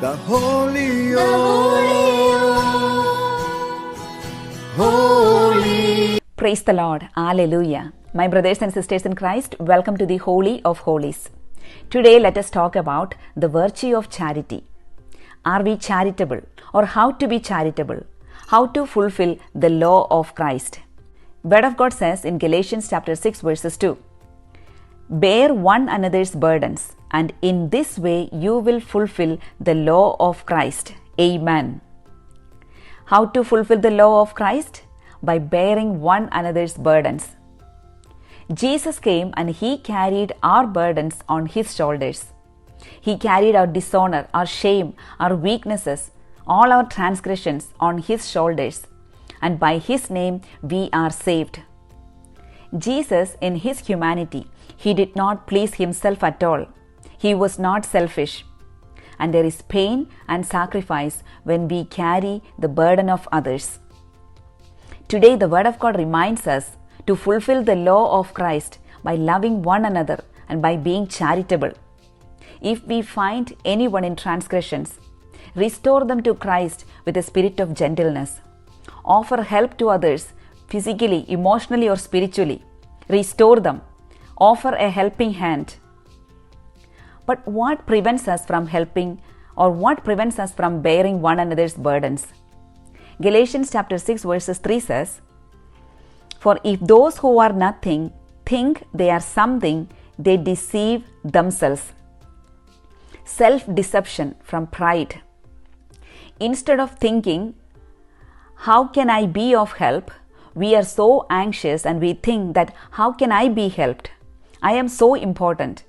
the Holy Holy. Praise the Lord. Hallelujah. My brothers and sisters in Christ, welcome to the Holy of Holies. Today let us talk about the virtue of charity. Are we charitable, or how to be charitable? How to fulfill the law of Christ? Word of God says in Galatians chapter 6 verses 2, bear one another's burdens, and in this way you will fulfill the law of Christ. Amen. How to fulfill the law of Christ? By bearing one another's burdens. Jesus came and He carried our burdens on His shoulders. He carried our dishonor, our shame, our weaknesses, all our transgressions on His shoulders. And by His name we are saved. Jesus, in His humanity, He did not please Himself at all. He was not selfish. And there is pain and sacrifice when we carry the burden of others. Today the Word of God reminds us to fulfill the law of Christ by loving one another and by being charitable. If we find anyone in transgressions, restore them to Christ with a spirit of gentleness. Offer help to others physically, emotionally, or spiritually. Restore them. Offer a helping hand. But what prevents us from helping, or what prevents us from bearing one another's burdens? Galatians chapter 6 verses 3 says, for if those who are nothing think they are something, they deceive themselves. Self-deception from pride. Instead of thinking, how can I be of help? We are so anxious and we think that how can I be helped? I am so important.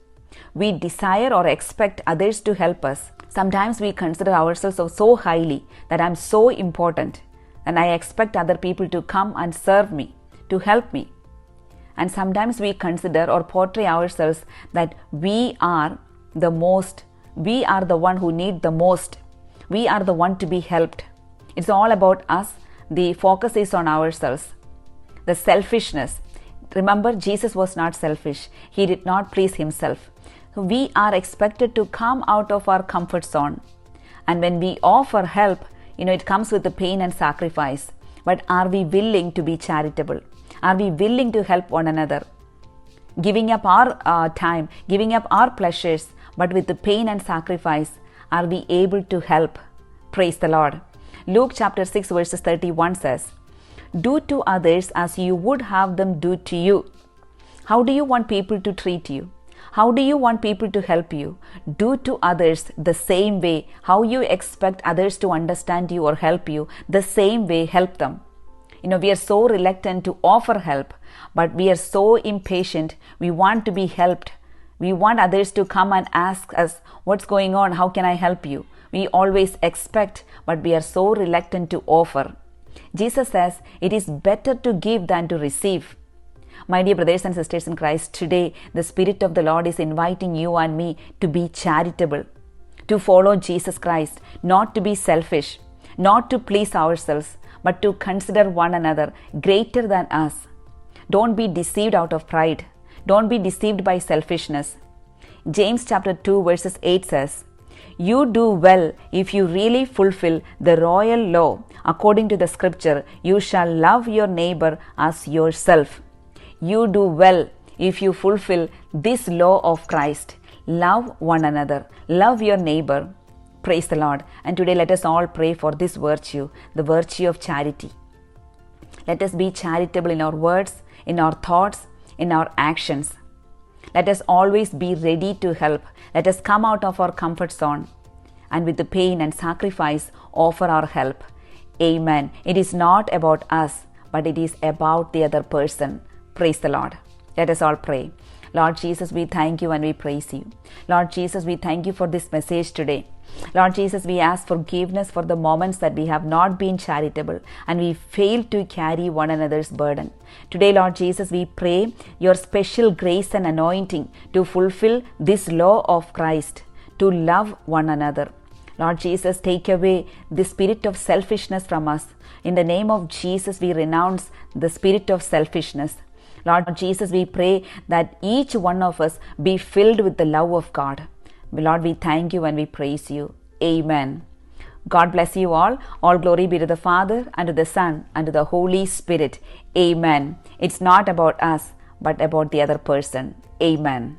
We desire or expect others to help us. Sometimes we consider ourselves so highly that I am so important and I expect other people to come and serve me, to help me. And sometimes we consider or portray ourselves that we are the one who need the most. We are the one to be helped. It's all about us. The focus is on ourselves. The selfishness. Remember, Jesus was not selfish. He did not please Himself. We are expected to come out of our comfort zone. And when we offer help, it comes with the pain and sacrifice. But are we willing to be charitable? Are we willing to help one another? Giving up our time, giving up our pleasures, but with the pain and sacrifice, are we able to help? Praise the Lord. Luke chapter 6 verses 31 says, do to others as you would have them do to you. How do you want people to treat you? How do you want people to help you? Do to others the same way. How you expect others to understand you or help you, the same way help them. We are so reluctant to offer help, but we are so impatient. We want to be helped. We want others to come and ask us, what's going on? How can I help you? We always expect, but we are so reluctant to offer. Jesus says, it is better to give than to receive. My dear brothers and sisters in Christ, today the Spirit of the Lord is inviting you and me to be charitable, to follow Jesus Christ, not to be selfish, not to please ourselves, but to consider one another greater than us. Don't be deceived out of pride. Don't be deceived by selfishness. James chapter 2 verses 8 says, you do well if you really fulfill the royal law. According to the scripture, you shall love your neighbor as yourself. You do well if you fulfill this law of Christ. Love one another. Love your neighbor. Praise the Lord. And today let us all pray for this virtue, the virtue of charity. Let us be charitable in our words, in our thoughts, in our actions. Let us always be ready to help. Let us come out of our comfort zone and with the pain and sacrifice offer our help. Amen. It is not about us, but it is about the other person. Praise the Lord. Let us all pray. Lord Jesus, we thank you and we praise you. Lord Jesus, we thank you for this message today. Lord Jesus, we ask forgiveness for the moments that we have not been charitable and we failed to carry one another's burden. Today, Lord Jesus, we pray your special grace and anointing to fulfill this law of Christ, to love one another. Lord Jesus, take away the spirit of selfishness from us. In the name of Jesus, we renounce the spirit of selfishness. Lord Jesus, we pray that each one of us be filled with the love of God. Lord, we thank you and we praise you. Amen. God bless you all. All glory be to the Father, and to the Son, and to the Holy Spirit. Amen. It's not about us, but about the other person. Amen.